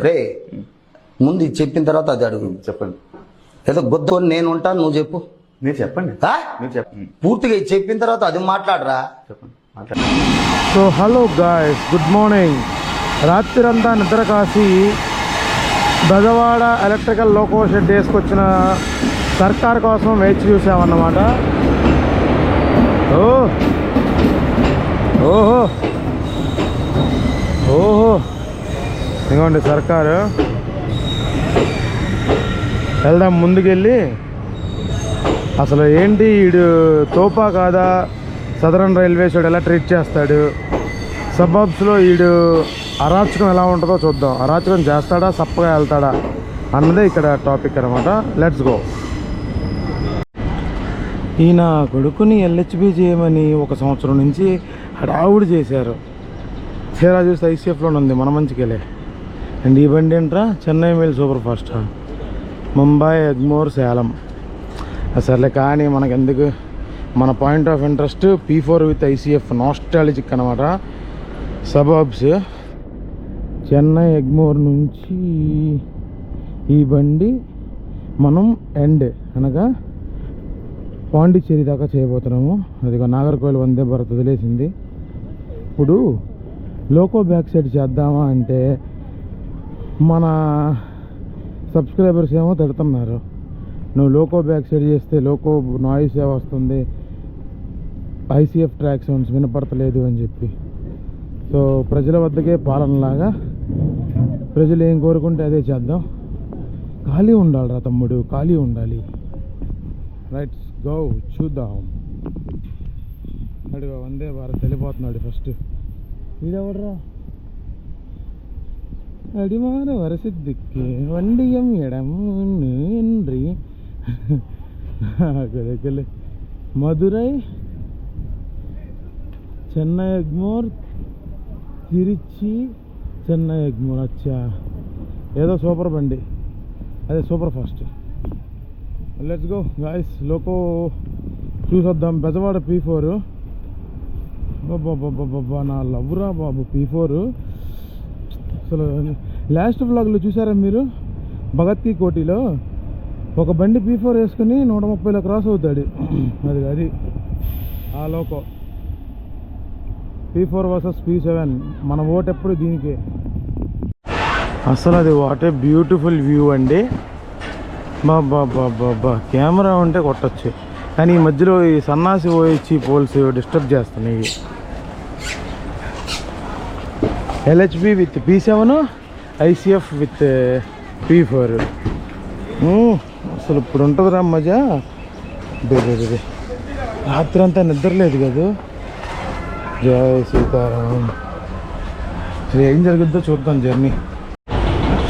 రే ముందు ఇది చెప్పిన తర్వాత అది అడుగు. చెప్పండి. ఏదో గుద్దని నేను ఉంటాను, నువ్వు చెప్పు. మీరు చెప్పండి. మీరు చెప్పండి పూర్తిగా ఇది చెప్పిన తర్వాత అది మాట్లాడరా. చెప్పండి. So hello guys, good morning. రాత్రిరంతా నిద్ర కాసి బెజవాడ ఎలక్ట్రికల్ లోకో షెడ్ వేసుకొచ్చిన సర్కార్ కోసం వేచి చూసామన్నమాట. ఓహో ఓహో ఇదిగోండి సర్కారు. వెళ్దాం ముందుకెళ్ళి. అసలు ఏంటి వీడు తోపా కాదా, సదరన్ రైల్వేస్ వాడు ఎలా ట్రీట్ చేస్తాడు, సబబ్స్లో వీడు అరాచకం ఎలా ఉంటుందో చూద్దాం. అరాచకం చేస్తాడా, సప్పగా వెళ్తాడా అన్నదే ఇక్కడ టాపిక్ అనమాట. Let's go. ఈయన కొడుకుని ఎల్హెచ్బి చేయమని 1 సంవత్సరం నుంచి హడావుడి చేశారు. తీరా చూస్తే ఐసీఎఫ్లో ఉంది, మన మంచికెళ్ళే. అండ్ ఈ బండి ఏంట్రా, Chennai mail super fast, Mumbai Egmore Salem. సర్లే కానీ మనకెందుకు, మన point of interest P4 with ICF nostalgic అనమాట. సబబ్స్ చెన్నై ఎగ్మోర్ నుంచి ఈ బండి మనం ఎండ్ అనగా పాండిచ్చేరి దాకా చేయబోతున్నాము. అదిగో నాగర్కోయిల్ వందే భారత్ వదిలేసింది. ఇప్పుడు లోకో బ్యాక్ సైడ్ చేద్దామా అంటే మన సబ్స్క్రైబర్స్ ఏమో తిడుతున్నారు, నువ్వు లోకో బ్యాక్ సైడ్ చేస్తే లోకో నాయిస్ వస్తుంది, ఐసీఎఫ్ ట్రాక్ సౌండ్స్ వినపడతలేదు అని చెప్పి. సో ప్రజల వద్దకే పాలనలాగా ప్రజలు ఏం కోరుకుంటే అదే చేద్దాం. ఖాళీ ఉండాలిరా తమ్ముడు, ఖాళీ ఉండాలి. రైట్ గో చూద్దాం. అడుగు వందే భారత్ వెళ్ళిపోతున్నాడు ఫస్ట్. ఇదెవడరా, అడిమాన వరసిద్దిక్కి వండియం ఎడం ఎండ్రి దగ్గర మధురై చెన్నై ఎగ్మోర్ తిరుచి చెన్నై ఎగ్మోర్. అచ్చా ఏదో సూపర్ బండి, అదే super fast. Let's go guys. Loco చూసొద్దాం. బెజవాడ P4. బాబా నా లవ్రా బాబు P4. అసలు లాస్ట్ వ్లాగ్లో చూసారా మీరు, భగత్ కి కోటిలో ఒక బండి P4 వేసుకుని 130లో క్రాస్ అవుతాడు. అది ఆ లోకో. P4 versus P7. మన ఓటు ఎప్పుడు దీనికే. అసలు అది వాట్ ఏ బ్యూటిఫుల్ వ్యూ అండి. బాబా కెమెరా ఉంటే కొట్టచ్చు, కానీ ఈ మధ్యలో ఈ సన్నాసి పోయిచ్చి పోల్స్ డిస్టర్బ్ చేస్తున్నాయి. LHB with P7, ICF with P4. అసలు ఇప్పుడు ఉంటుందిరా మజా. బేబే రాత్రి అంతా నిద్రలేదు కదా. జై సీతారాం. ఏం జరుగుద్దో చూద్దాం జర్నీ.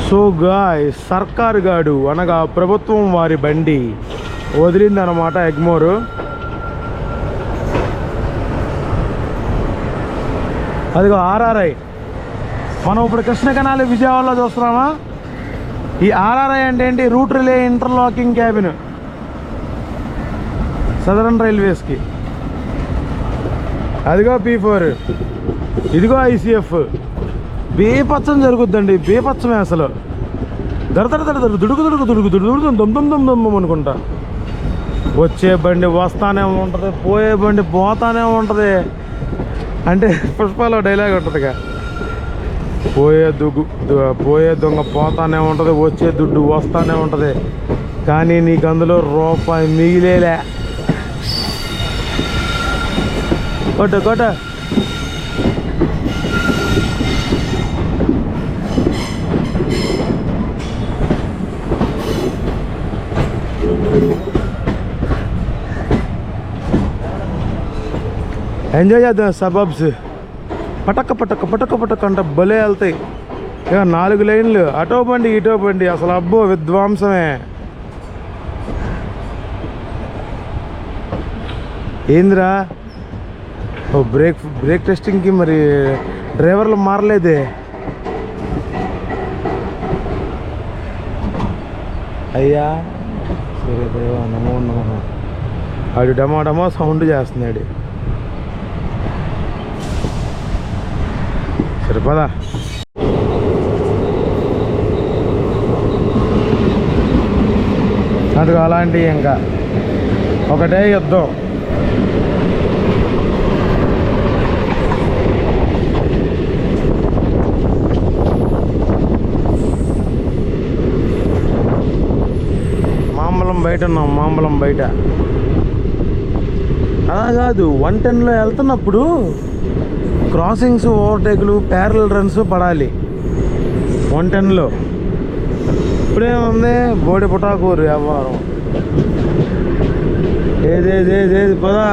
సో గాయ్, సర్కార్ గాడు అనగా ప్రభుత్వం వారి బండి వదిలిందనమాట ఎగ్మోర్. అదిగో RRI. మనం ఇప్పుడు కృష్ణ కెనాల్ విజయవాడలో చూస్తున్నామా. ఈ RRI అంటే ఏంటి, route relay interlocking cabin southern రైల్వేస్కి. అదిగో P4, ఇదిగో ఐసీఎఫ్. బేపచ్చం జరుగుద్దండి, బేపచ్చమే అసలు. దుడుకు దమ్ అనుకుంటా. వచ్చే బండి వస్తానే ఉంటుంది, పోయే బండి పోతానే ఉంటుంది. అంటే పుష్పాలో డైలాగ్ ఉంటుందిగా, పోయే దొంగ పోతానే ఉంటుంది, వచ్చే దుడ్డు వస్తానే ఉంటుంది, కానీ నీకు అందులో రూపాయి మిగిలేలే. కొట్ట ఎంజాయ్ చేద్దాం. సబబ్స్ పటక్క అంటే భలే వెళ్తాయి. ఇక 4 లైన్లు, అటో బండి ఇటో బండి. అసలు అబ్బో విధ్వంసమే. ఏందిరా, ఓ బ్రేక్ టెస్టింగ్కి మరి డ్రైవర్లు మారలేదే. అయ్యా సూర్యదేవా నమో నమః. ఆడు డమో సౌండ్ చేస్తున్నాడు. సరిపదా అది అలాంటివి ఇంకా ఒకటే యుద్ధం. మాంబలం బయట ఉన్నాం, మాంబలం బయట. అలా కాదు, 110లో వెళ్తున్నప్పుడు క్రాసింగ్స్, ఓవర్టేకులు, ప్యారల్ రన్స్ పడాలి 110లో. ఇప్పుడేముంది బోడి పుటాకూరు వ్యవహారం. ఏది పదా.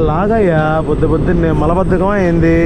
లాగయ్యా పొద్దున్నే మలబద్ధకం అయింది.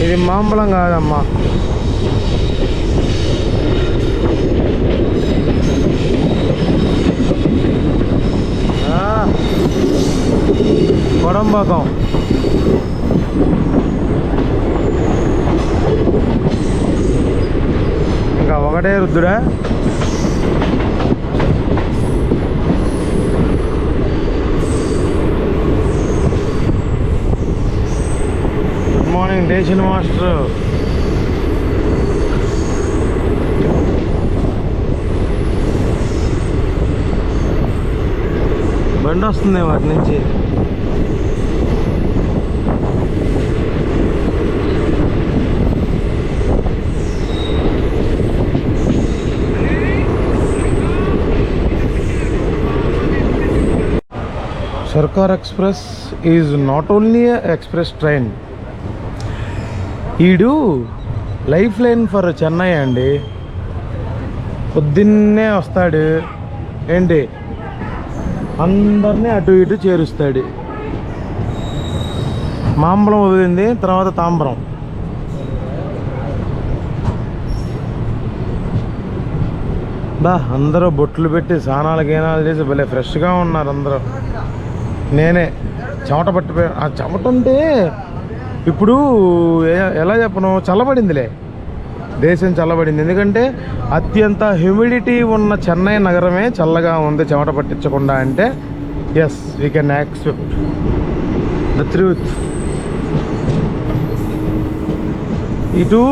ఇది మాంబలం కాదమ్మా, కొడంబాకం. ఇంకా ఒకటే రుద్దుడా. Morning డేషన్ master. బండి వస్తుంది వాటి నుంచి. సర్కార్ express is not only express train. ఈడు లైఫ్ లైన్ ఫర్ చెన్నై అండి. పొద్దున్నే వస్తాడు, ఏంటి అందరినీ అటు ఇటు చేరుస్తాడు. మాంబలం వదిలింది, తర్వాత తాంబరం. అందరూ బొట్లు పెట్టి స్నానాలు గీనాలు చేసి భలే ఫ్రెష్గా ఉన్నారు అందరూ. నేనే చెమట పట్టిపోయా. ఆ చెమట ఉంటే ఇప్పుడు ఎలా చెప్పను, చల్లబడిందిలే, దేశం చల్లబడింది. ఎందుకంటే అత్యంత హ్యూమిడిటీ ఉన్న చెన్నై నగరమే చల్లగా ఉంది చెమట పట్టించకుండా. అంటే yes, we can accept the truth. ఇటు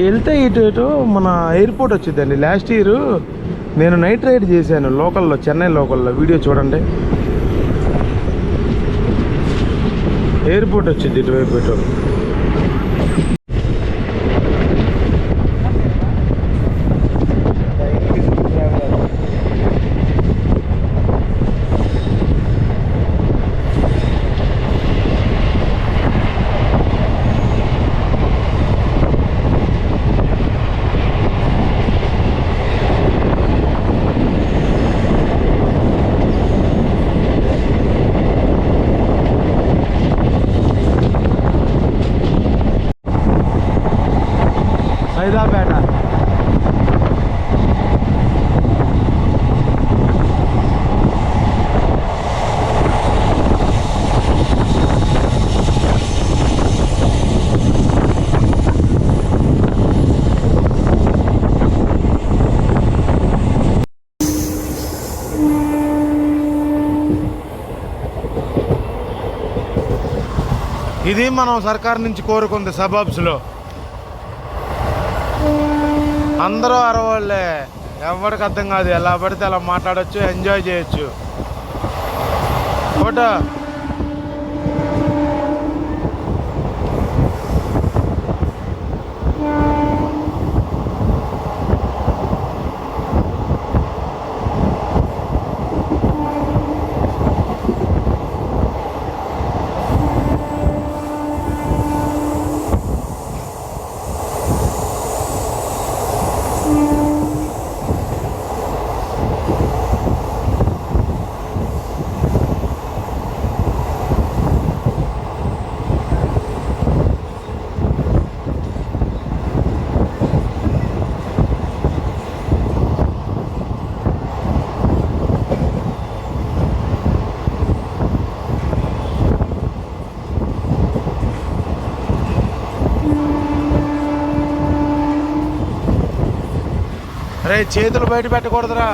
వెళ్తే ఇటు మన ఎయిర్పోర్ట్ వచ్చిందండి. లాస్ట్ ఇయర్ నేను నైట్ రైడ్ చేశాను లోకల్లో, చెన్నై లోకల్లో. వీడియో చూడండి. ఎయిర్పోర్ట్ వచ్చింది ఇటువైపు. ఇటు సైదాపేట. ఇది మనం సర్కార్ నుంచి కోరుకుంది. సబబ్స్లో అందరూ అరవాళ్ళే, ఎవరికి అర్థం కాదు. ఎలా పడితే అలా మాట్లాడచ్చు, ఎంజాయ్ చేయొచ్చు. ఫోటో చేతులు బయట పెట్టకూడదురా.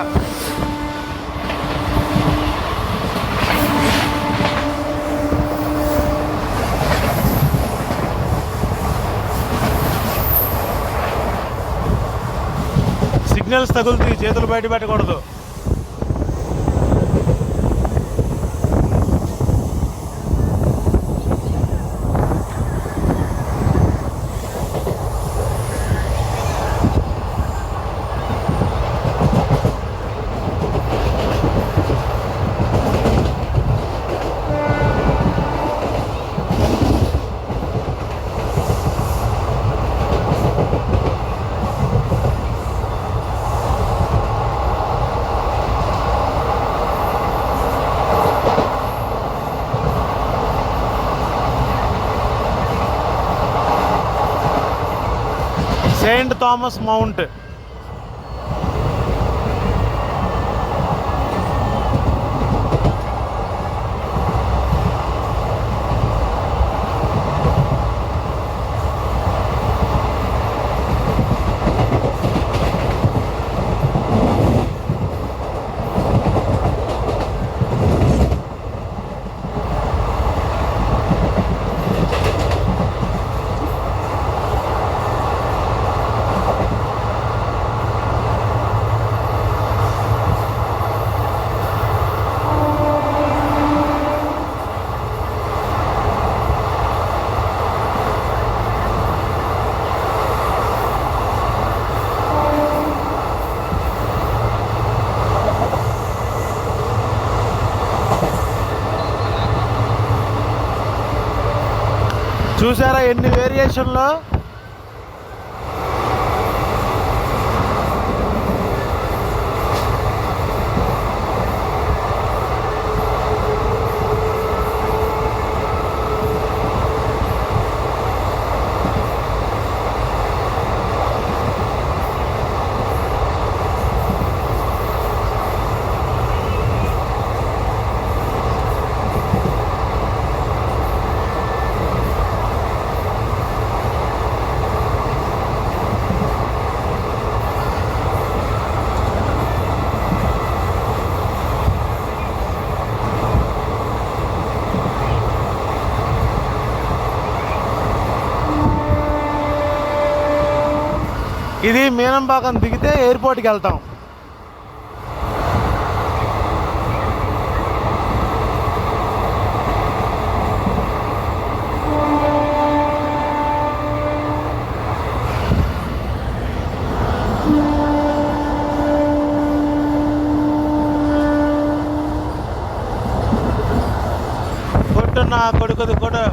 సిగ్నల్స్ తగులుతాయి, చేతులు బయట పెట్టకూడదు. Saint Thomas mount. చూసారా ఎన్ని వేరియేషన్లో. ఇది మీనంపాకం దిగితే ఎయిర్పోర్ట్కి వెళ్తాం. కొట్టున్నా కొడుకుది కూడా.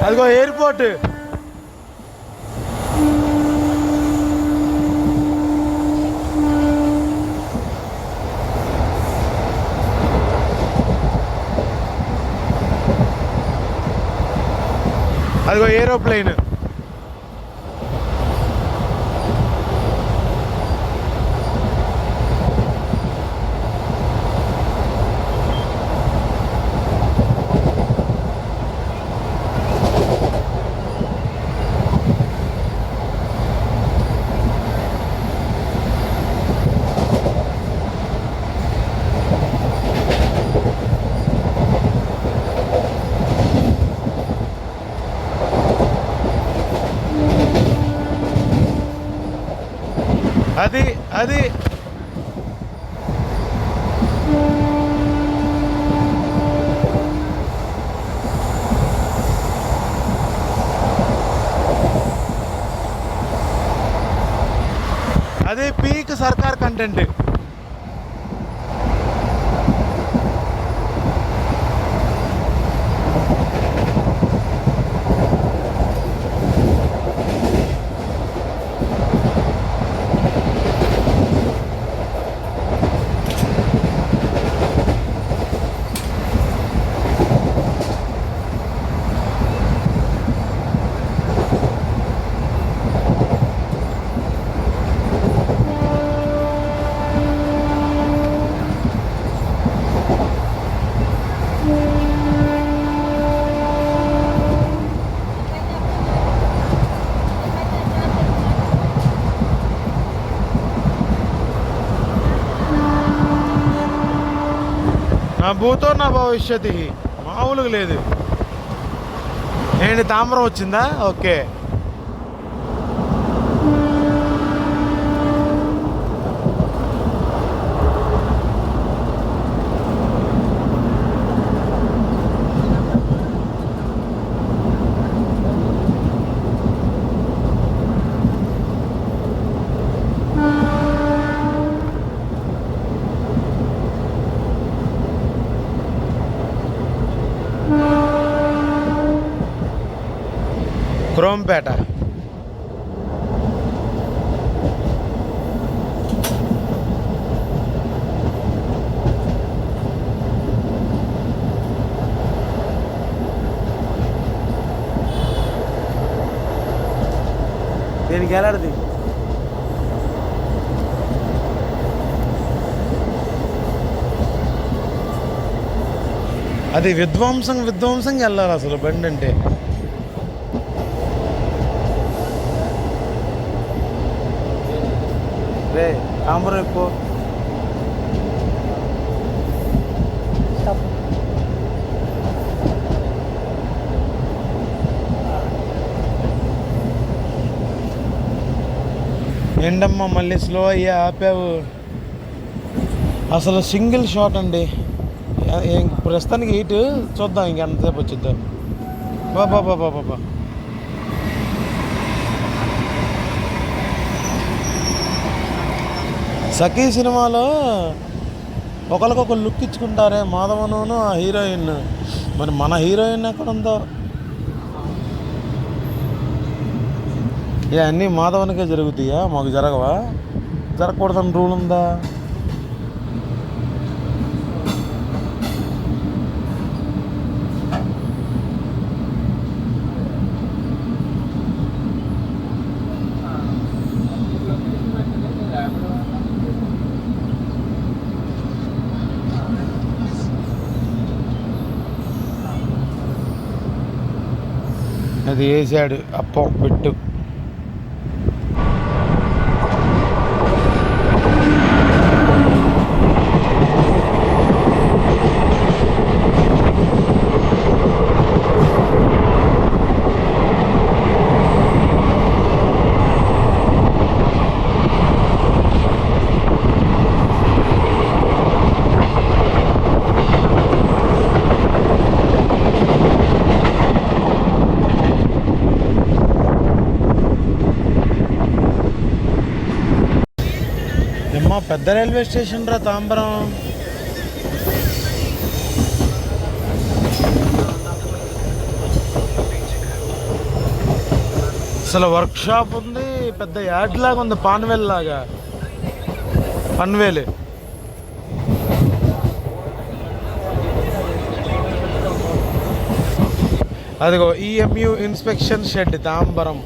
అదిగో ఎయిర్పోర్ట్. అదిగో ఏరోప్లేన్. అది అది అది పీక్ సర్కార్ కంటెంట్. నా భూతో నా భవిష్యత్తు మామూలుగా లేదు. ఏంటి తాంబరం వచ్చిందా? ఓకే. క్రోంపేట. దీనికి ఎలాంటిది? అది విధ్వంసంగా వెళ్ళాలి అసలు బండి అంటే. రే తాంబరం ఎక్కువ. ఏంటమ్మా మళ్ళీ స్లో అయ్యా ఆపావు? అసలు సింగిల్ షాట్ అండి. ప్రస్తుతానికి 8 చూద్దాం ఇంకెంతసేపు వచ్చిద్దా. బాబా బాబా బాబా సఖీ సినిమాలో ఒకరికొకరు లుక్ ఇచ్చుకుంటారే మాధవను ఆ హీరోయిన్. మరి మన హీరోయిన్ ఎక్కడ ఉందో? అన్నీ మాధవనికే జరుగుతాయా? మాకు జరగవా? జరగకూడదని రూల్ ఉందా? అది వేసాడు అప్పం పెట్టు. పెద్ద రైల్వే స్టేషన్ రా తాంబరం. అసలు వర్క్ షాప్ ఉంది, పెద్ద యాడ్ లాగా ఉంది, పాన్వేల్ లాగా. పన్వేలు అదిగో ఈఎంయు ఇన్స్పెక్షన్ షెడ్ తాంబరం.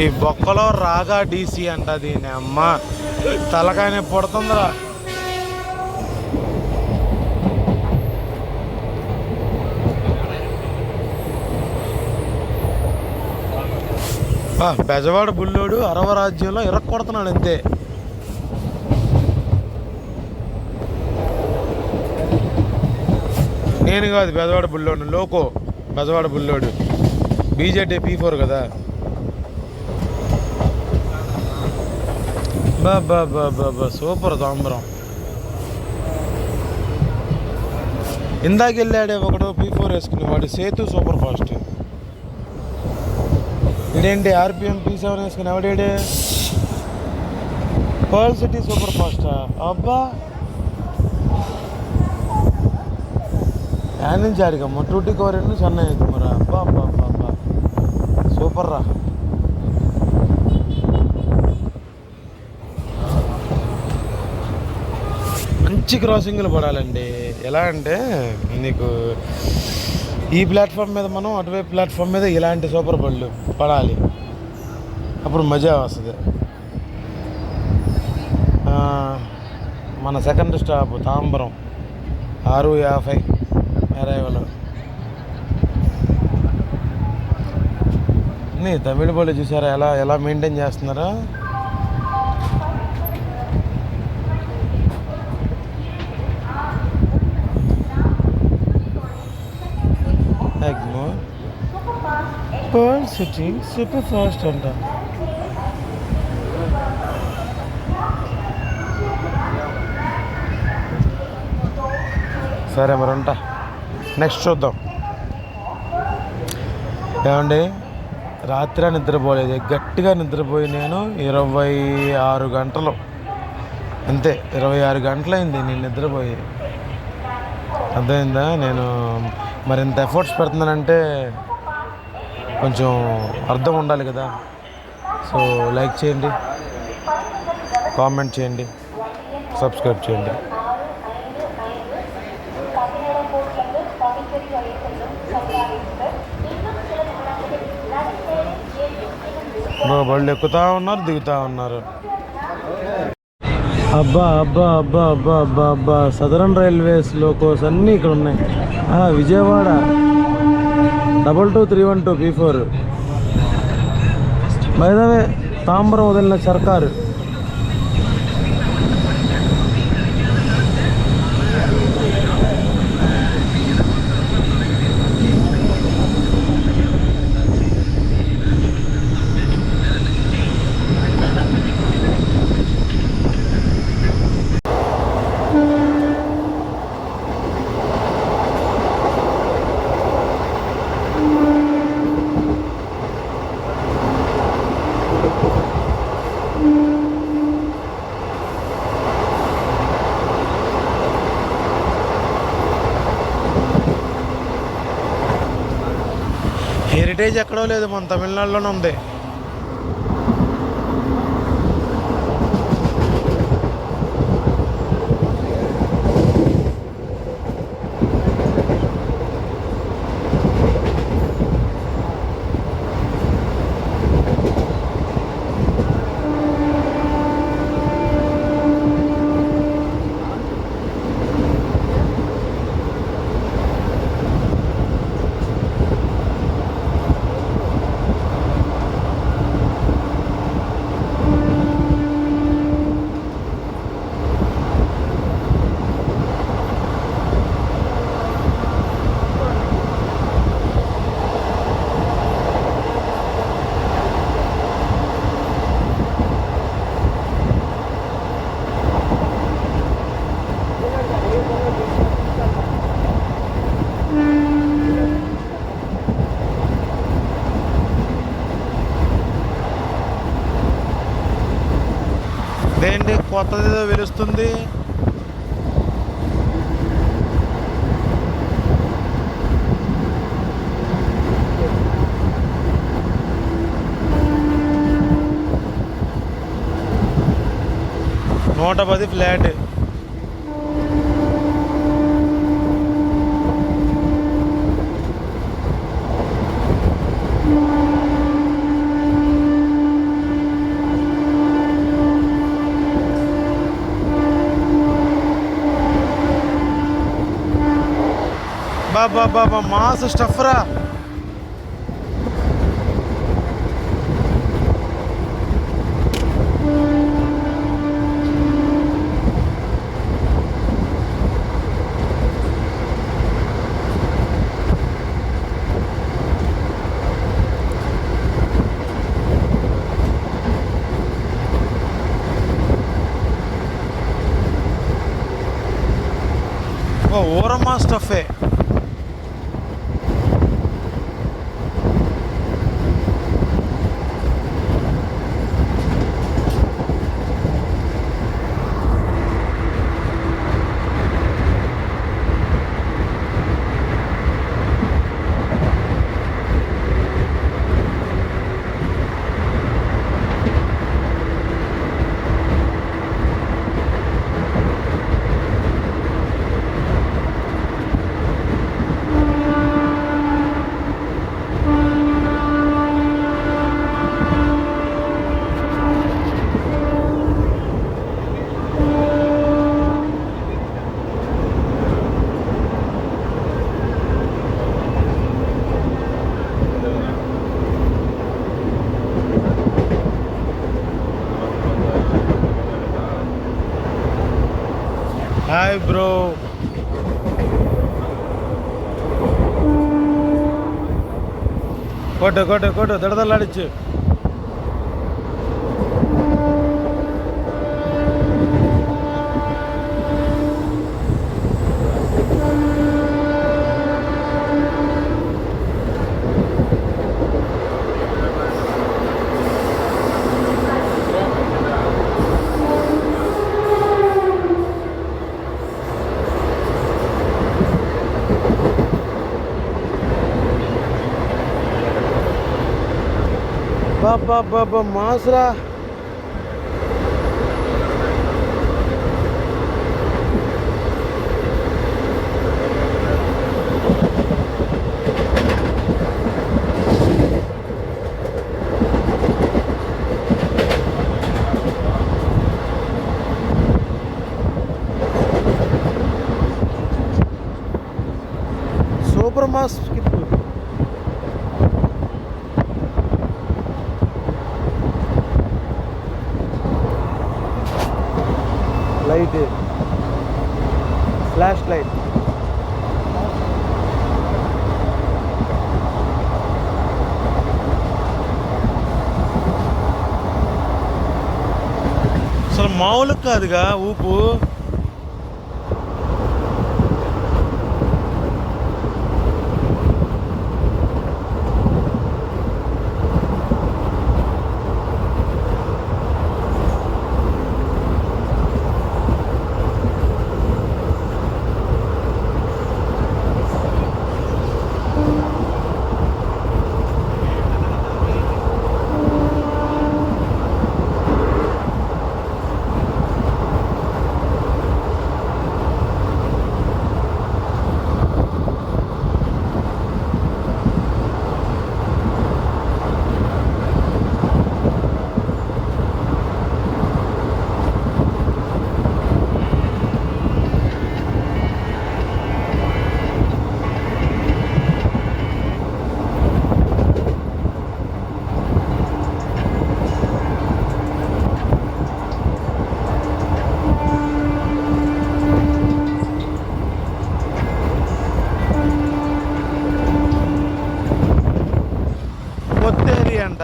ఈ బొక్కలో రాగా డీసీ అంట. దీని అమ్మ తలకాయనే పుడుతుందిరా. బెజవాడ బుల్లోడు అరవ రాజ్యంలో ఇరక్కొడుతున్నాడు అంతే. నేను కాదు బెజవాడ బుల్లోడు, లోకో బెజవాడ బుల్లోడు. బీజేటీ P4 కదా. బాబా సూపర్ తాంబరం. ఇందాక వెళ్ళాడే ఒకడు P4 వేసుకుని, వాడు సేతు సూపర్ ఫాస్ట్. ఇదేంటి RPM P7 వేసుకుని ఎవడేడే? పర్ల్ సిటీ సూపర్ ఫాస్టా? అబ్బా యాడ్ నుంచి ఆడికమ్మ 2T చెన్నై అవుతుమరా. అబ్బా అబ్బా అబ్బా సూపర్ రా. మంచి క్రాసింగ్లు పడాలండి. ఎలా అంటే నీకు ఈ ప్లాట్ఫామ్ మీద మనం, అటువైపు ప్లాట్ఫామ్ మీద ఇలాంటి సూపర్ బళ్ళు పడాలి, అప్పుడు మజా వస్తుంది. మన సెకండ్ స్టాప్ తాంబరం 6:50 అరైవల్. తమిళ బళ్ళు చూసారా ఎలా మెయింటైన్ చేస్తున్నారా? సిటీ సూపర్ ఫాస్ట్ అంట. సరే మరి ఉంటా, నెక్స్ట్ చూద్దాం. ఏమండి, రాత్రి నిద్రపోలేదు, గట్టిగా నిద్రపోయి నేను 26 గంటలు, అంతే 26 గంటలైంది నేను నిద్రపోయి. అర్థమైందా? నేను మరింత ఎఫర్ట్స్ పెడుతున్నానంటే కొంచెం అర్థం ఉండాలి కదా. సో లైక్ చేయండి, కామెంట్ చేయండి, సబ్స్క్రైబ్ చేయండి. బళ్ళు ఎక్కుతా ఉన్నారు, దిగుతూ ఉన్నారు. అబ్బా అబ్బా అబ్బా అబ్బా అబ్బా అబ్బా, సదరన్ రైల్వేస్ లోకోస్ అన్నీ ఇక్కడ ఉన్నాయి. విజయవాడ 22312 P4 బైదవే తాంబరం వదిలిన సర్కారు. హెరిటేజ్ ఎక్కడో లేదు, మన తమిళనాడులోనే ఉంది. ఏంటి కొత్తది ఏదో వెలుస్తుంది. $110 ఫ్లాట్. బాబా బాబా, మాస్ స్టఫ్రా. ఓరమ్మా స్టఫే. Hi bro. కొట్టు దడదల్లాడిచ్చు. బాబా మాసురా. Super mass light, flash light. అసలు మామూలు కాదుగా ఊపు. కొత్తేరి అంట.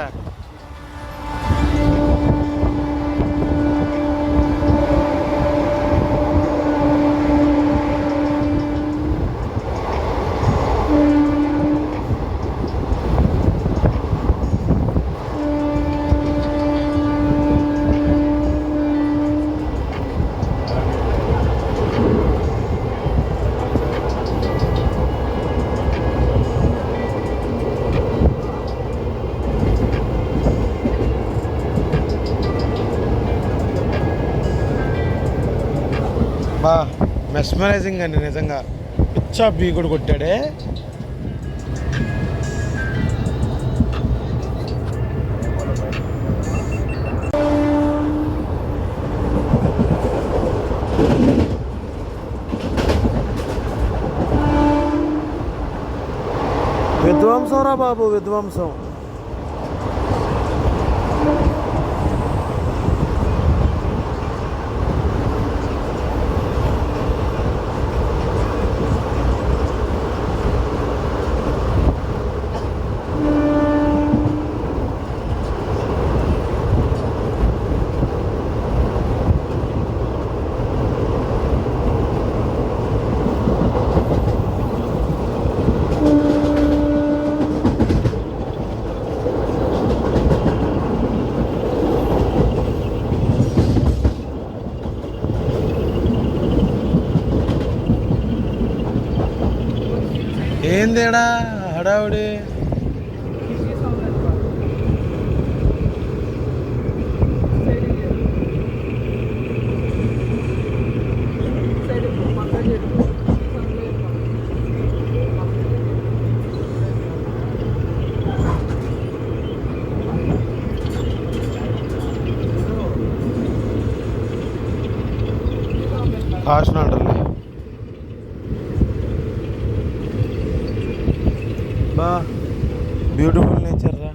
బా మెస్మరైజింగ్ అండి నిజంగా. పిచ్చా బీ కూడా కొట్టాడే. విధ్వంసం రా బాబు, విధ్వంసం. ఏందేడా హడావుడి. కాస్ట్ అంటారులే. బా బ్యూటిఫుల్ నేచర్ రా.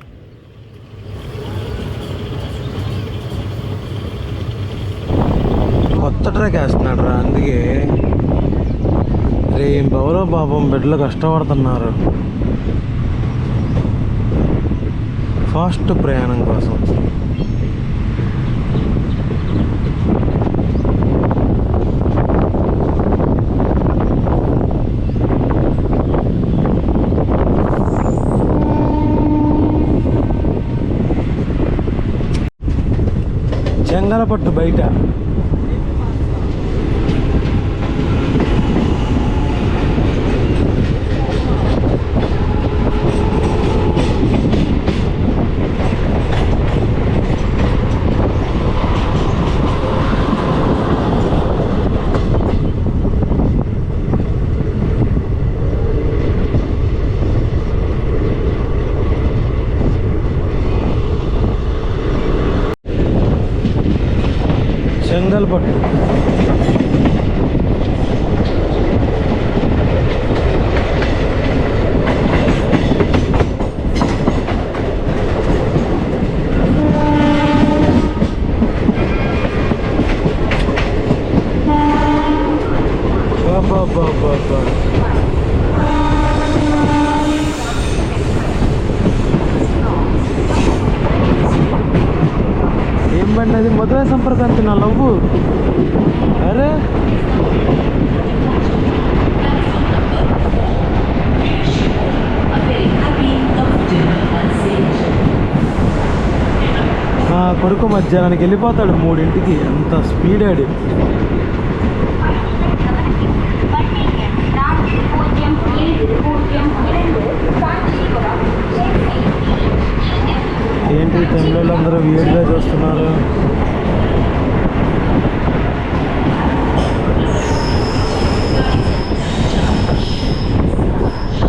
కొత్త ట్రాక్ వేస్తున్నాడు రా, అందుకే రే బౌరో పాపం బిడ్డలు కష్టపడుతున్నారు. ఫాస్ట్ ప్రయాణం కోసం. చెంగలపట్టు బయట చెంగల్పట్టు. బాబా ఏం బండి అది? మధుర సంప్రదాయం నా లవ్వు. అరే నా కొడుకు మధ్యాహ్నానికి వెళ్ళిపోతాడు 3ంటికి. అంత స్పీడ్ ఆడి. ఏంటి తమిళ అందరూ వీడిగా చూస్తున్నారు?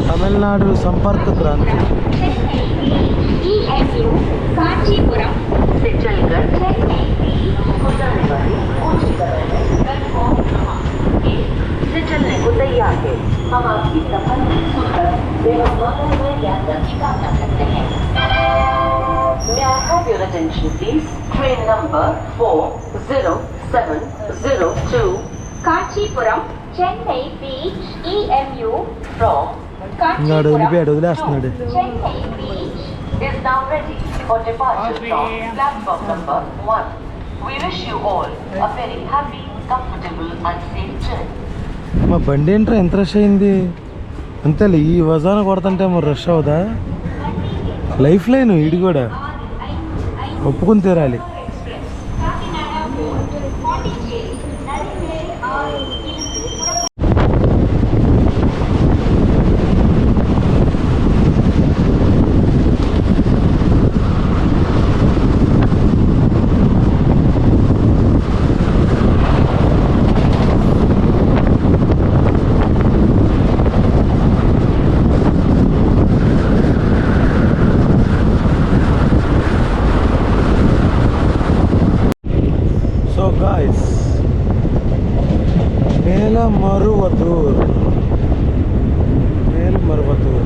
తమిళనాడు సంపర్క క్రాంతి. चलने को तैयार है। हम आपकी सफल सुखद एवं मंगलमय यात्रा की कामना करते हैं। May I have your attention please? Train number 40702 Kanchipuram, Chennai Beach, EMU from ఇంగాడు వదిలిపోయాడు, వదిలేస్తున్నాడు. Chennai Beach. is now ready for departure from platform number 1. We wish you all a very happy, comfortable and safe journey. మా బండి ఏంట్రా ఎంత rush అయింది? అంతేలే, ఈ వజాన కొడుతుంటే మరి rush అవుదా? Life line ఇది కూడా ఒప్పుకొని తీరాలి. Guys, Melamarvattur, Melamarvattur.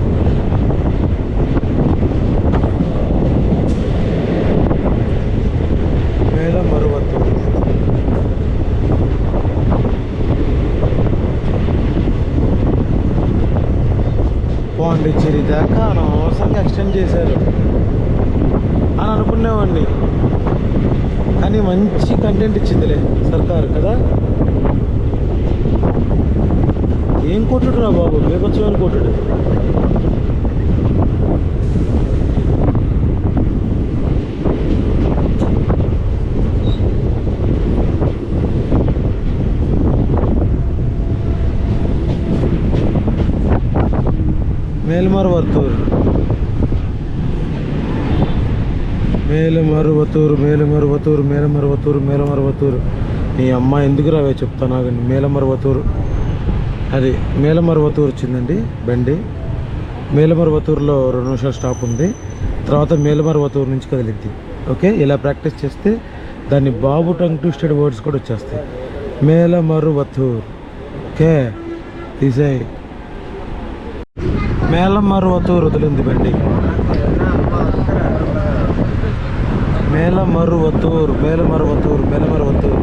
పాండిచ్చేరి దాకా అనవసరంగా ఎక్స్టెండ్ చేశారు అని అనుకునేవాడిని. కానీ మంచి కంటెంట్ ఇచ్చిందిలే సర్కారు కదా. ఏం కొట్టుడు రా బాబు, బేకొచ్చమని కొట్టుడు. మేల్మరువత్తూరు, మేలమరువత్తూరు, మేలమరువత్తూరు, మేలమరువత్తూరు, మేలమరువత్తూరు. నీ అమ్మ ఎందుకు రావే చెప్తాను ఆగండి. మేలమరువత్తూరు, అది మేలమరువత్తూరు వచ్చిందండి బండి. మేలమరువత్తూరులో 2 నిమిషాలు స్టాప్ ఉంది. తర్వాత మేలమరువత్తూరు నుంచి కదిలిద్ది. ఓకే, ఇలా ప్రాక్టీస్ చేస్తే దాన్ని బాబు టంగ్ ట్విస్టెడ్ వర్డ్స్ కూడా వచ్చేస్తాయి. మేలమరువత్తూరు. ఓకే, తీసేయి. మేలమరువత్తూరు వదిలింది బండి. మేలమరువత్తూరు, మేలమరువత్తూరు, మేలమరువత్తూరు.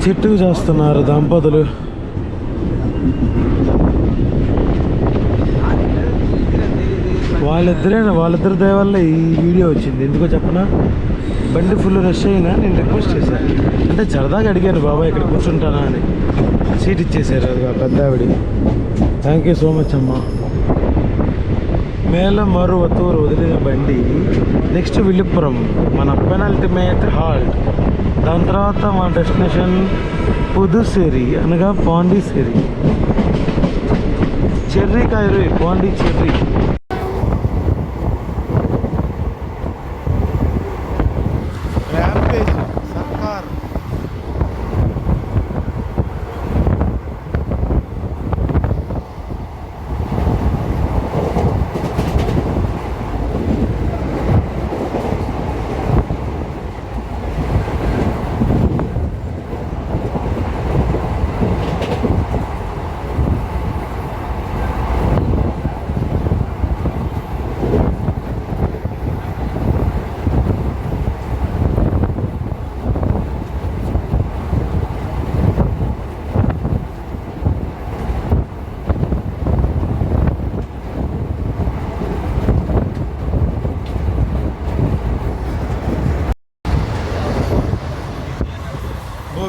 చెట్టుకు చేస్తున్నారు దంపతులు. వాళ్ళిద్దరి దయ వల్ల ఈ వీడియో వచ్చింది. ఎందుకో చెప్పనా, బండి ఫుల్ రష్ అయినా నేను రిక్వెస్ట్ చేశాను. అంటే సరదాగా అడిగాను, బాబాయ్ ఇక్కడ కూర్చుంటానా అని. సీట్ ఇచ్చేసారు అది ఆ పెద్ద ఆవిడ. థ్యాంక్ యూ సో మచ్ అమ్మా. మేలమరువతూరు వదిలిన బండి నెక్స్ట్ విల్లుపురం, మన పెనల్టిమేట్ హాల్ట్. దాని తర్వాత మా డెస్టినేషన్ పుదుసేరి అనగా పాండిచేరి. చెర్రీ కాయరు పాండిచేరి. ర్యాంపేజ్ సర్కార్.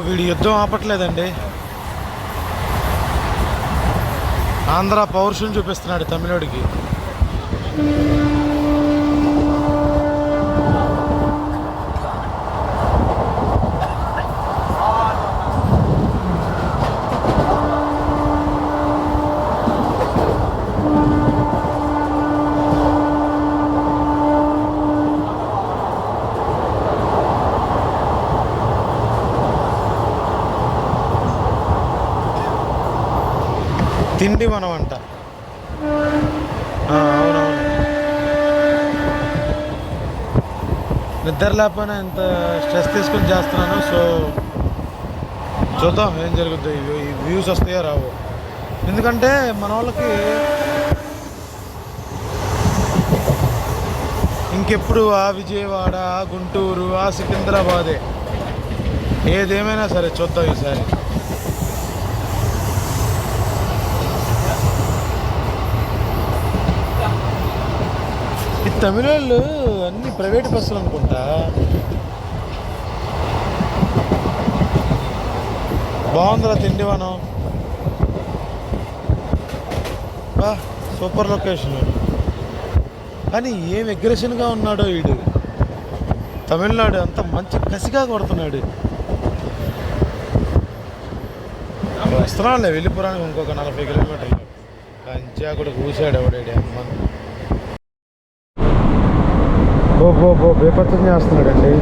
వీడి యుద్ధం ఆపట్లేదండి. ఆంధ్ర పౌరుషం చూపిస్తున్నాడు తమిళోడికి. తిండి మనం అంట. అవునవును, నిద్ర లేకపోయినా ఎంత స్ట్రెస్ తీసుకొని చేస్తున్నాను. సో చూద్దాం ఏం జరుగుతుంది, ఈ వ్యూస్ వస్తాయో రావు. ఎందుకంటే మన వాళ్ళకి ఇంకెప్పుడు ఆ విజయవాడ, ఆ గుంటూరు, ఆ సికింద్రాబాదే. ఏదేమైనా సరే చూద్దాం ఈసారి. ఈ తమిళ వాళ్ళు అన్ని ప్రైవేట్ బస్సులు అనుకుంటా. బాగుందిరా తిండివనం. బా సూపర్ లొకేషన్. కానీ ఏం అగ్రెషన్గా ఉన్నాడో వీడు. తమిళనాడు అంత మంచి కసిగా కొడుతున్నాడు. వస్తున్నాడులే వెళ్ళిపురానికి ఇంకొక 40 కిలోమీటర్లు. కంచా కూడా కూసాడు ఎవడాడు అమ్మ. బేపత్తం చేస్తున్నాడండి.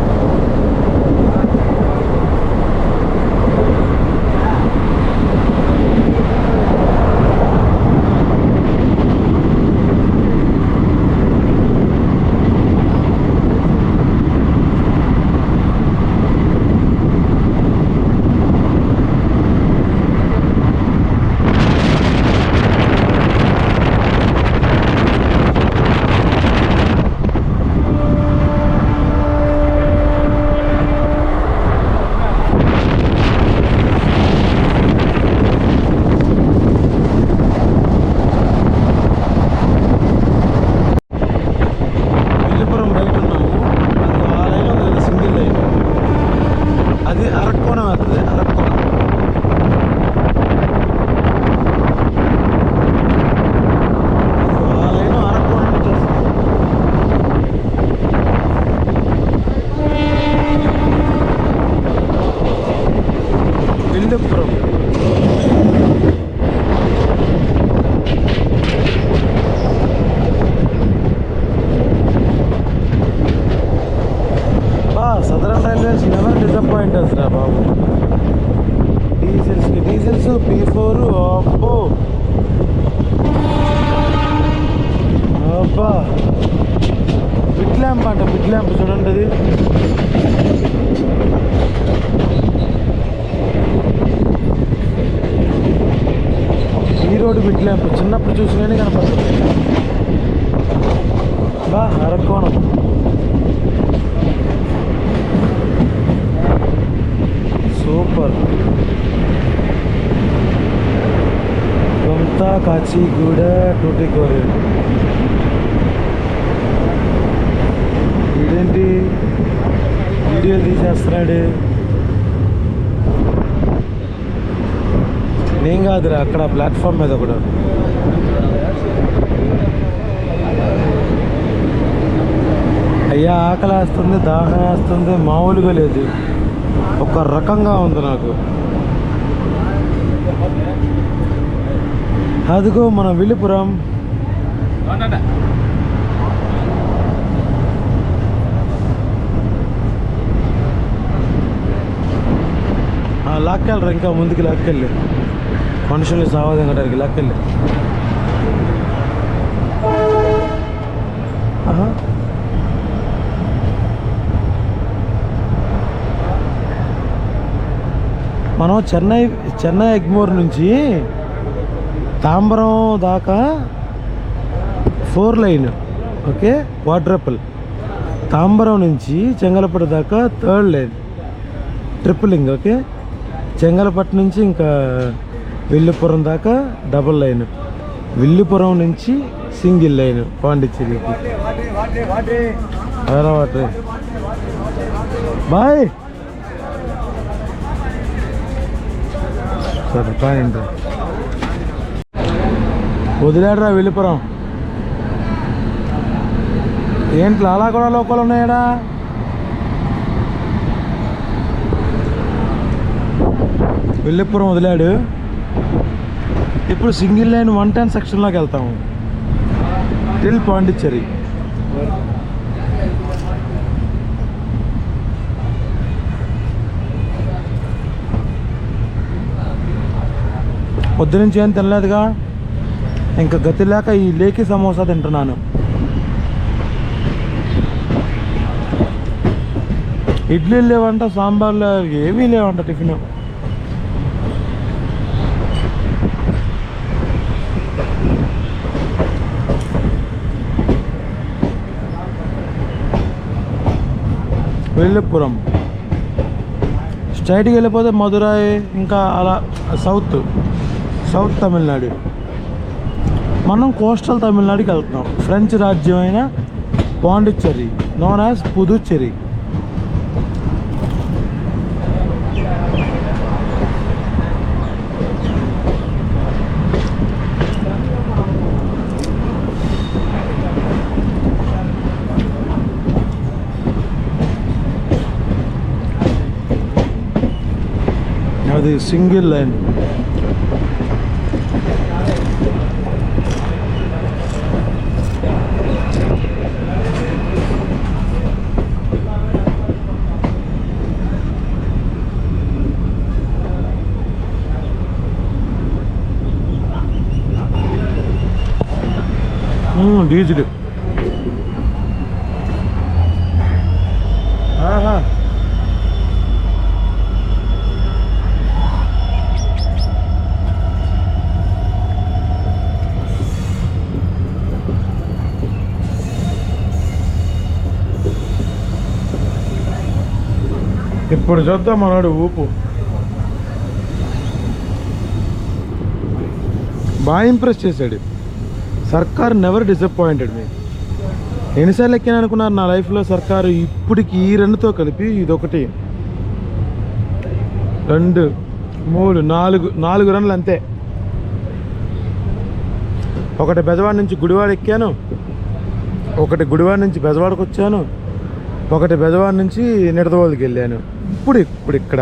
Southern railways never disappoint us రా బాబు. డీజిల్స్ P4 అబ్బో అబ్బా. బిట్ ల్యాంప్ అంట, బిట్ ల్యాంప్ చూడండి. అది ఈ రోడ్డు బిట్ ల్యాంప్ చిన్నప్పుడు చూసినే కనపడుతుంది. బా అరకోణం. సూపర్. కాచిగూడ టూటికోరి. ఇదేంటి వీడియోలు తీసేస్తున్నాడు? నేను కాదురా, అక్కడ ప్లాట్ఫామ్ మీద కూడా. అయ్యా ఆకలి వేస్తుంది, దాహం వేస్తుంది, మామూలుగా లేదు, ఒక రకంగా ఉంది నాకు. అదిగో మన విల్లుపురం. లాక్కెళ్ళరు, ఇంకా ముందుకు లాక్కెళ్ళి మనుషుల్ని సావాదించడానికి లాక్కెళ్ళి. మనం చెన్నై ఎగ్మోర్ నుంచి తాంబరం దాకా 4 లైన్, ఓకే, క్వాడ్రపుల్. తాంబరం నుంచి చెంగలపట్టు దాకా 3rd లైన్ ట్రిపులింగ్, ఓకే. చెంగలపట్టు నుంచి ఇంకా విల్లుపురం దాకా డబుల్ లైన్, విల్లుపురం నుంచి సింగిల్ లైన్ పాండిచ్చేరికి. బాయ్ సరే కానీ వదిలేడరా విల్లుపురం. ఏంటి అలా కూడా లోకల్ ఉన్నాయడా? విల్లుపురం వదిలాడు. ఇప్పుడు సింగిల్ లైన్ 110 సెక్షన్లోకి వెళ్తాము టిల్ పాండిచ్చేరి. పొద్దు నుంచి ఏం తినలేదుగా, ఇంకా గతి లేక ఈ లేకి సమోసా తింటున్నాను. ఇడ్లీలు లేవంట, సాంబార్లు ఏమీ లేవంట టిఫిన్. విల్లుపురం స్ట్రైట్కి వెళ్ళిపోతే మదురై, ఇంకా అలా సౌత్ తమిళనాడు. మనం కోస్టల్ తమిళనాడుకి వెళ్తున్నాం. ఫ్రెంచ్ రాజ్యం అయిన పాండిచ్చేరి, నోన్ యాజ్ పుదుచ్చేరి. అది సింగిల్ లైన్. డీజిల్. ఆహా ఇప్పుడు చూద్దాం మనోడు ఊపు. బాగా ఇంప్రెస్ చేశాడు. సర్కార్ నెవర్ డిసప్పాయింటెడ్ మీ. ఎన్నిసార్లు ఎక్కినా అనుకున్నారు నా లైఫ్లో సర్కారు? ఇప్పటికి ఈ 2తో కలిపి ఇదొకటి 2 3 4 రన్లు అంతే. ఒకటి బెజవాడ నుంచి గుడివాడ ఎక్కాను, ఒకటి గుడివాడ నుంచి బెజవాడకు వచ్చాను, ఒకటి బెజవాడ నుంచి నిడదవోలుకి వెళ్ళాను. ఇప్పుడు ఇక్కడ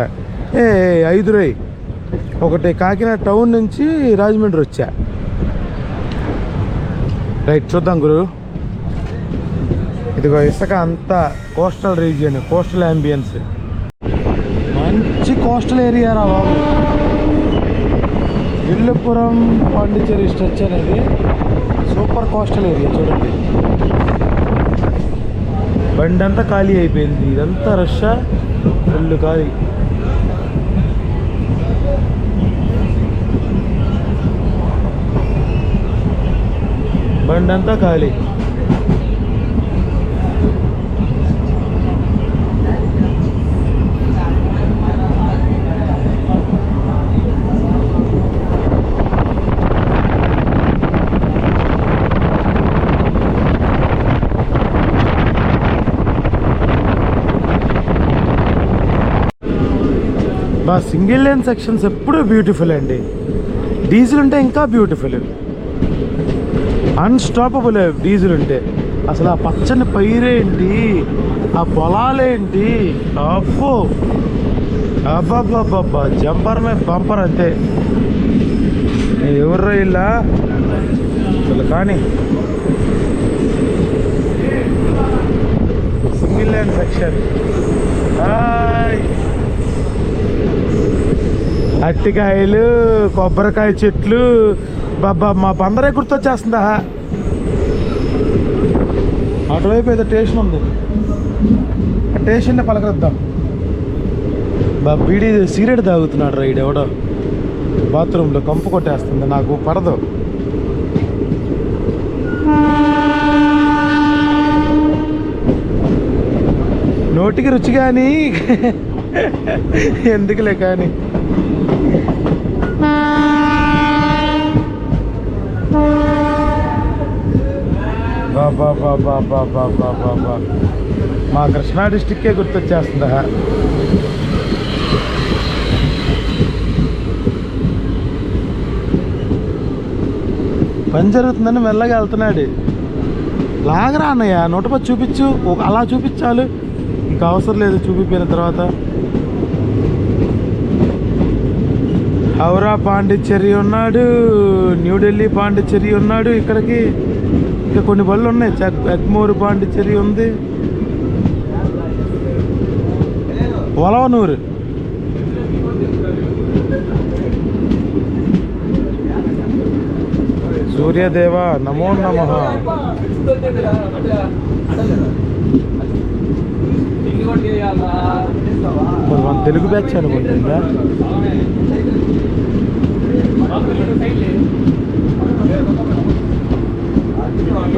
5 రై. ఒకటి కాకినాడ టౌన్ నుంచి రాజమండ్రి వచ్చా. రైట్ చూద్దాం గురు. ఇదిగో ఇసుక అంతా కోస్టల్ రీజియన్, కోస్టల్ అంబియన్స్, మంచి కోస్టల్ ఏరియా రా బాబు. విల్లుపురం పాండిచ్చేరి స్ట్రెచ్ అనేది సూపర్ కోస్టల్ ఏరియా. చూడండి బండి అంతా ఖాళీ అయిపోయింది, ఇదంతా రష్, ఫుల్ ఖాళీ. బండి అంతా ఖాళీ. బా సింగిల్ లేన్ సెక్షన్స్ ఎప్పుడూ బ్యూటిఫుల్ అండి. డీజిల్ ఉంటే ఇంకా బ్యూటిఫుల్, అన్స్టాపబుల్. డీజిల్ ఉంటే అసలు ఆ పచ్చని పైరేంటి, ఆ పొలాలేంటి, అబ్బో అబ్బాబ్బాబ్బా, జంపర్ మే బంపర్ అంతే. ఎవర్రా ఇలా అసలు. కానీ సింగిల్ లేన్ సెక్షన్, అట్టికాయలు, కొబ్బరికాయ చెట్లు, బాబా మా బందరే గుర్తొచ్చేస్తుందా. అటువైపు ఏదో స్టేషన్ ఉంది, ఆ స్టేషన్ని పలకరిద్దాం. వీడి సిగరెట్ తాగుతున్నాడు రైడ్ ఎవడో బాత్రూంలో, కంపు కొట్టేస్తుంది, నాకు పడదు. నోటికి రుచి కానీ ఎందుకులే కానీ. బాబా బాబా బాబా బాబా, మా కృష్ణా డిస్టిక్కే గుర్తొచ్చేస్తుందా. పని జరుగుతుందని మెల్లగా వెళ్తున్నాడు. లాగరా అన్నయ్య, నోటపచ్చి చూపించు, అలా చూపించాలి, ఇంకా అవసరం లేదు చూపిపోయిన తర్వాత. హౌరా పాండిచ్చేరి ఉన్నాడు, న్యూఢిల్లీ పాండిచ్చేరి ఉన్నాడు. ఇక్కడికి ఇంకా కొన్ని బళ్ళు ఉన్నాయి, ఎగ్మూరు పాండిచ్చేరి ఉంది, వలవనూరు. సూర్యదేవ నమో నమః. మన తెలుగు బ్యాచ్ అనుకుంటుందా.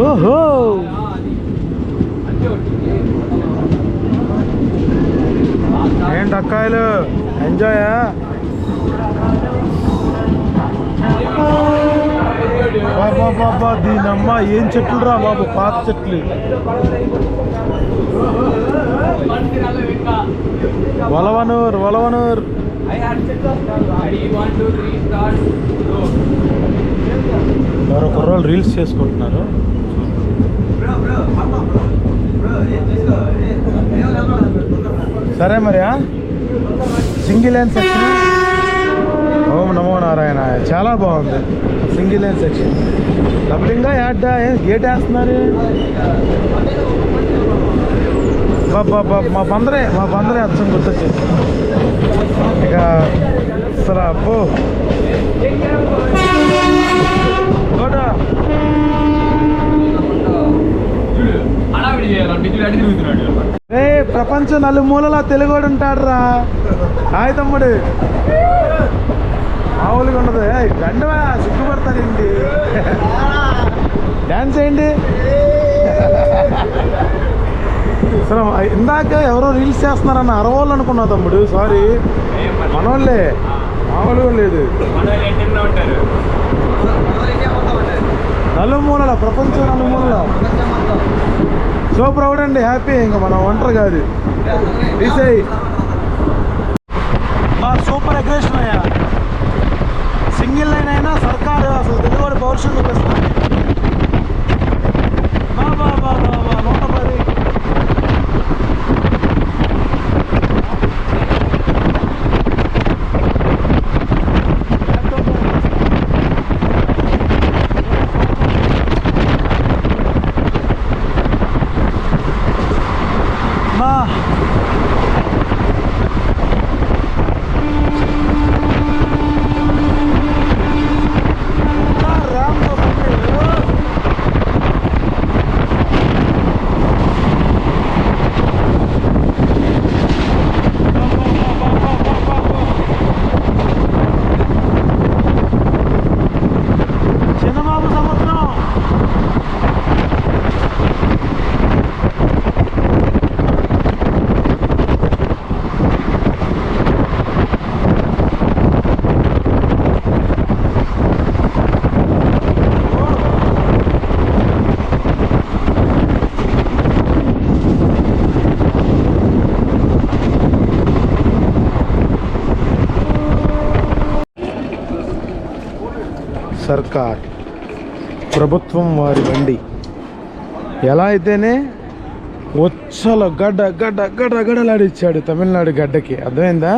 ఓహో ఏంటి అక్కాయలు, ఎంజాయా? బాబా బాబా, దీనమ్మ ఏం చెట్లు రా బాబు, పాత చెట్లు. వలవనూర్ వలవనూర్. ఎవరో కుర్రోళ్ళు రీల్స్ చేసుకుంటున్నారు. సరే మరి సింగిల్ లైన్ సెక్షన్. ఓం నమో నారాయణ, చాలా బాగుంది సింగిల్ లైన్ సెక్షన్. డబ్లింగా యాడ్డా, గేట్ వేస్తున్నారు. బాబా మా బందరే అచ్చం గుర్తొచ్చేది. ఇక అసలు అబ్బో ప్రపంచం నలుమూలలా తెలుగుడు ఉంటాడు రా. హాయ్ తమ్ముడు, మామూలుగా ఉండదు. గండవా సిగ్గుపడతారండి, డ్యాన్స్ చేయండి. అసలు ఇందాక ఎవరో రీల్స్ చేస్తున్నారన్న అరవాళ్ళు అనుకున్నా తమ్ముడు, సారీ. మనోళ్ళే, మామూలుగా లేదు. నలుమూలల, ప్రపంచం నలుమూలల. సో ప్రౌడ్ అండి, హ్యాపీ. ఇంకా మనం ఒంటరి కాదు. ఈసారి సూపర్ అగ్రెషన్ అయ్యా. సింగిల్ లైన్ అయినా సర్కారు అసలు తెలుగువాడి పౌరుషం చూపిస్తుంది. బాబా బాబా 110. సర్కార్ ప్రభుత్వం వారి బండి. ఎలా అయితేనే వచ్చల గడ్డలాడిచ్చాడు తమిళనాడు గడ్డకి, అర్థమైందా?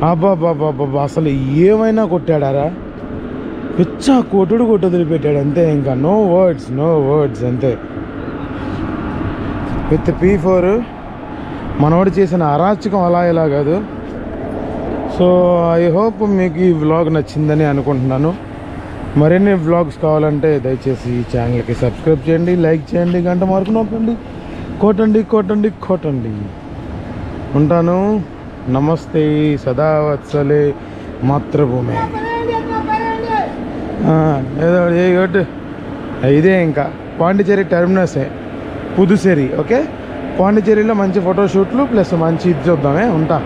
అబ్బాబ్బాబ్బా అసలు ఏమైనా కొట్టాడారా, పిచ్చా కొట్టుడు వదిలిపెట్టాడు అంతే. ఇంకా నో వర్డ్స్ అంతే. విత్ P4 మనోడు చేసిన అరాచకం అలా ఇలా కాదు. సో ఐ హోప్ మీకు ఈ వ్లాగ్ నచ్చిందని అనుకుంటున్నాను. మరిన్ని వ్లాగ్స్ కావాలంటే దయచేసి ఈ ఛానల్కి సబ్స్క్రైబ్ చేయండి, లైక్ చేయండి, గంట మార్కు నొక్కండి, కొట్టండి. ఉంటాను. నమస్తే. సదావత్సలే మాతృభూమి. ఏదో కొట్టు. ఇదే ఇంకా పాండిచేరి టెర్మినసే పుదుచేరి. ఓకే, పాండిచేరిలో మంచి ఫోటోషూట్లు ప్లస్ మంచి ఇది చూద్దామే. ఉంటా.